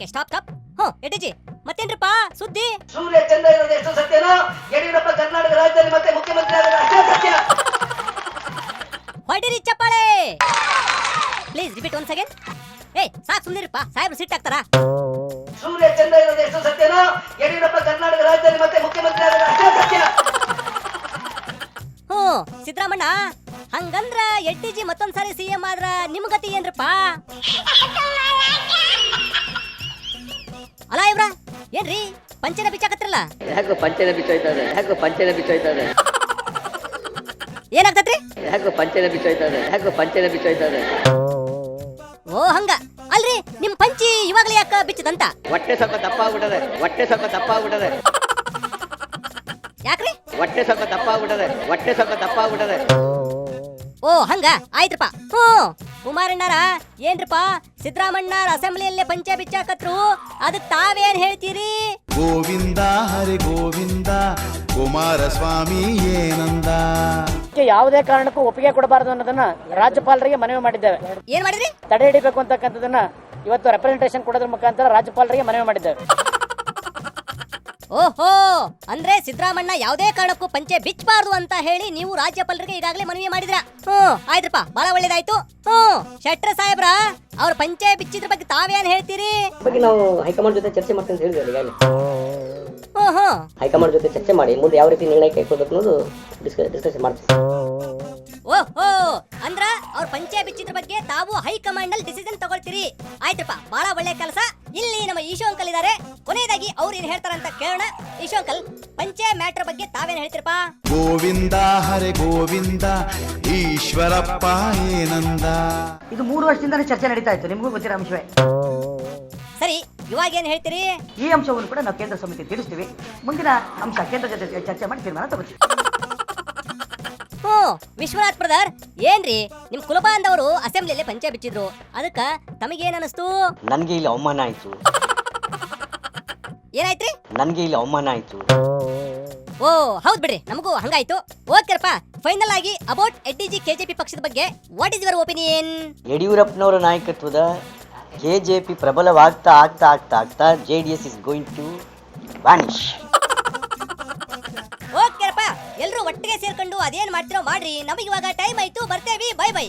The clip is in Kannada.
ಓಕೆ ಸ್ಟಾಪ್ ಎಟಿಜಿ ಮತ್ತೇನ್ರಪ್ಪ ಸುದ್ದಿ? ಸೂರ್ಯ ಚಂದ್ರ ಇರೋದು ಎಷ್ಟು ಸತ್ಯನೋ ಯಡಿಯೂರಪ್ಪ ಕರ್ನಾಟಕ ರಾಜ್ಯದಲ್ಲಿ ಮತ್ತೆ ಮುಖ್ಯಮಂತ್ರಿ ಆಗೋದು ಅಷ್ಟೇ ಸತ್ಯ. ಹೊಡಿರಿ ಚಪ್ಪಾಳೆ. Please repeat once again. ಸಾಕು ಸುಮ್ಮನಿರಪ್ಪ, ಸಾಹೇಬ್ರು ಸಿಟ್ಟಾಗ್ತಾರ. ಸೂರ್ಯ ಚಂದ್ರ ಇರೋದು ಎಷ್ಟು ಸತ್ಯನೋ ಯಡಿಯೂರಪ್ಪ ಕರ್ನಾಟಕ ರಾಜ್ಯದಲ್ಲಿ ಮತ್ತೆ ಮುಖ್ಯಮಂತ್ರಿ ಆಗೋದು ಅಷ್ಟೇ ಸತ್ಯ. ಸಿದ್ದರಾಮಣ್ಣ ಹಂಗಂದ್ರ ಎಟ್ಟಿಜಿ ಮತ್ತೊಂದ್ಸಾರಿ ಸಿಎಂ ಆದ್ರ ನಿಮ್ ಗತಿ ಏನ್ರಪ್ಪ? ಅಲ್ಲ ಇವ್ರ ಏನ್ರಿ ಪಂಚನ ಬಿಚ್ಚಾಕತ್ರಲ್ಲ? ಯಾಕೋ ಪಂಚನ ಬಿಚ್ಚೋಯ್ತದೆ. ಏನಾಗ್ತತ್ರಿ? ಯಾಕೋ ಪಂಚನ ಬಿಚ್ಚೋಯ್ತದೆ. ಓ ಹಂಗ ಅಲ್ರಿ ನಿಮ್ ಪಂಚಿ ಇವಾಗ್ಲೇ ಯಾಕ ಬಿಚ್ಚದಂತ? ಹೊಟ್ಟೆ ಸ್ವಲ್ಪ ದಪ್ಪ ಆಗ್ಬಿಟ್ಟದೆ. ಯಾಕ್ರಿ? ಹೊಟ್ಟೆ ಸ್ವಲ್ಪ ದಪ್ಪ ಆಗ್ಬಿಟ್ಟದೆ. ಓ ಹಂಗ ಆಯ್ತ್ರಪ್ಪ. ಕುಮಾರಣ್ಣರ ಏನ್ರಪ್ಪ ಸಿದ್ದರಾಮಣ್ಣರ ಅಸೆಂಬ್ಲಿಯಲ್ಲೇ ಪಂಚೆ ಬಿಚ್ಚಾಕತ್ರು, ಅದಕ್ ತಾವೇನ್ ಹೇಳ್ತೀರಿ? ಗೋವಿಂದ ಹರಿ ಗೋವಿಂದ ಕುಮಾರಸ್ವಾಮಿ ಏನಂದ? ಯಾವುದೇ ಕಾರಣಕ್ಕೂ ಒಪ್ಪಿಗೆ ಕೊಡಬಾರದು ಅನ್ನೋದನ್ನ ರಾಜ್ಯಪಾಲರಿಗೆ ಮನವಿ ಮಾಡಿದ್ದೇವೆ. ಏನ್ ಮಾಡಿದ್ರಿ? ತಡೆ ಹಿಡಿಬೇಕು ಅಂತಕ್ಕಂಥದನ್ನ ಇವತ್ತು ರೆಪ್ರೆಸೆಂಟೇಷನ್ ಕೊಡೋದ್ರ ಮುಖಾಂತರ ರಾಜ್ಯಪಾಲರಿಗೆ ಮನವಿ ಮಾಡಿದ್ದೇವೆ. ಓಹೋ, ಅಂದ್ರೆ ಸಿದ್ದರಾಮಣ್ಣ ಯಾವುದೇ ಕಾರಣಕ್ಕೂ ಪಂಚೆ ಬಿಚ್ಚಬಾರ್ದು ಅಂತ ಹೇಳಿ ನೀವು ರಾಜ್ಯಪಾಲರಿಗೆ ಈಗಾಗಲೇ ಮನವಿ ಮಾಡಿದ್ರ? ಆಯ್ತ್ರಪ್ಪ, ಬಹಳ ಒಳ್ಳೇದಾಯ್ತು. ಶೆಟ್ರ ಸಾಹೇಬ್ರ ಅವ್ರ ಪಂಚೆ ಬಿಚ್ಚಿದ್ರ ಬಗ್ಗೆ ತಾವೇನ್ ಹೇಳ್ತೀರಿ? ಬಗ್ಗೆ ನಾವು ಹೈಕಮಾಂಡ್ ಜೊತೆ ಚರ್ಚೆ ಮಾಡ್ತೀನಿ ಅಂತ ಹೇಳಿದ್ವಿ ಈಗಾಗಲೇ. ಹೈಕಮಾಂಡ್ ಜೊತೆ ಚರ್ಚೆ ಮಾಡಿ ಮುಂದೆ ಯಾವ ರೀತಿ ನಿರ್ಣಯ ಕೈಗೊಳ್ಬೇಕು ಅನ್ನೋದು ಡಿಸ್ಕಷನ್ ಮಾಡ್ತೀವಿ. ಓಹೋ, ಅಂದ್ರ ಅವ್ರ ಪಂಚೆ ಬಿಚ್ಚಿದ್ರ ಬಗ್ಗೆ ತಾವು ಹೈಕಮಾಂಡ್ ನಲ್ಲಿ ಡಿಸಿಷನ್ ತಗೊಳ್ತೀರಿ. ಆಯ್ತಪ್ಪ, ಬಹಳ ಒಳ್ಳೆ ಕೆಲಸ. ಇಲ್ಲಿ ನಮ್ಮ ಈಶೋ ಅಂಕಲ್ ಇದಾರೆ, ಕೊನೆಯದಾಗಿ ಅವ್ರು ಏನ್ ಹೇಳ್ತಾರಂತ ಕೇಳೋಣ. ಈಶೋ ಅಂಕಲ್, ಪಂಚೆ ಮ್ಯಾಟರ್ ಬಗ್ಗೆ ತಾವೇನ್ ಹೇಳ್ತೀರಪ್ಪ? ಗೋವಿಂದ ಹರೆ ಗೋವಿಂದ ಈಶ್ವರಪ್ಪ ಏನಂದ? ಇದು 3 ವರ್ಷದಿಂದಲೇ ಚರ್ಚೆ ನಡೀತಾ ಇತ್ತು, ನಿಮಗೂ ಗೊತ್ತಿರೋ ಅಂಶವೇ. ಸರಿ, ಇವಾಗ ಏನ್ ಹೇಳ್ತೀರಿ? ಈ ಅಂಶವನ್ನು ಕೂಡ ನಾವು ಕೇಂದ್ರ ಸಮಿತಿ ತಿಳಿಸ್ತೀವಿ. ಮುಂದಿನ ಅಂಶ ಕೇಂದ್ರ ಜೊತೆ ಚರ್ಚೆ ಮಾಡಿ ತೀರ್ಮಾನ ತಗೋತೀವಿ. ವಿಶ್ವನಾಥ್ ಬ್ರದರ್, ಏನ್ರಿ ನಿಮ್ ಕುಲಬಾಂಧವರು ಅಸೆಂಬ್ಲಿಯಲ್ಲಿ ಪಂಚೆ ಬಿಚ್ಚಿದ್ರು, ಅದಕ್ಕ ತಮಗೇನ್ ಅನಿಸ್ತು? ನನ್ಗೆ ಇಲ್ಲಿ ಅವಮಾನ ಆಯ್ತು. ಏನಾಯ್ತ್ರಿ? ನನ್ಗೆ ಇಲ್ಲಿ ಅವಮಾನ ಆಯ್ತು. ಓ ಹೌದ್ ಬಿಡ್ರಿ, ನಮಗೂ ಹಂಗಾಯ್ತು. ಓದ್ಕರಪ್ಪ, ಫೈನಲ್ ಆಗಿ ಅಬೌಟ್ ಎಟಿಜಿ ಕೆಜೆಪಿ ಪಕ್ಷದ ಬಗ್ಗೆ ವಾಟ್ ಇಸ್ ಯುವರ್ ಒಪಿನಿಯನ್? ಯಡಿಯೂರಪ್ಪನವರ ನಾಯಕತ್ವದ ಕೆಜೆಪಿ ಪ್ರಬಲವಾಗ್ತಾ ಆಗ್ತಾ JDS is going to vanish. ಓಕೆರಪ್ಪ, ಎಲ್ರು ಒಟ್ಟಿಗೆ ಸೇರ್ಕೊಂಡು ಅದೇನ್ ಮಾಡ್ತಿರೋ ಮಾಡ್ರಿ. ನಮಗಿವಾಗ ಟೈಮ್ ಆಯ್ತು, ಬರ್ತೇವಿ. Bye bye.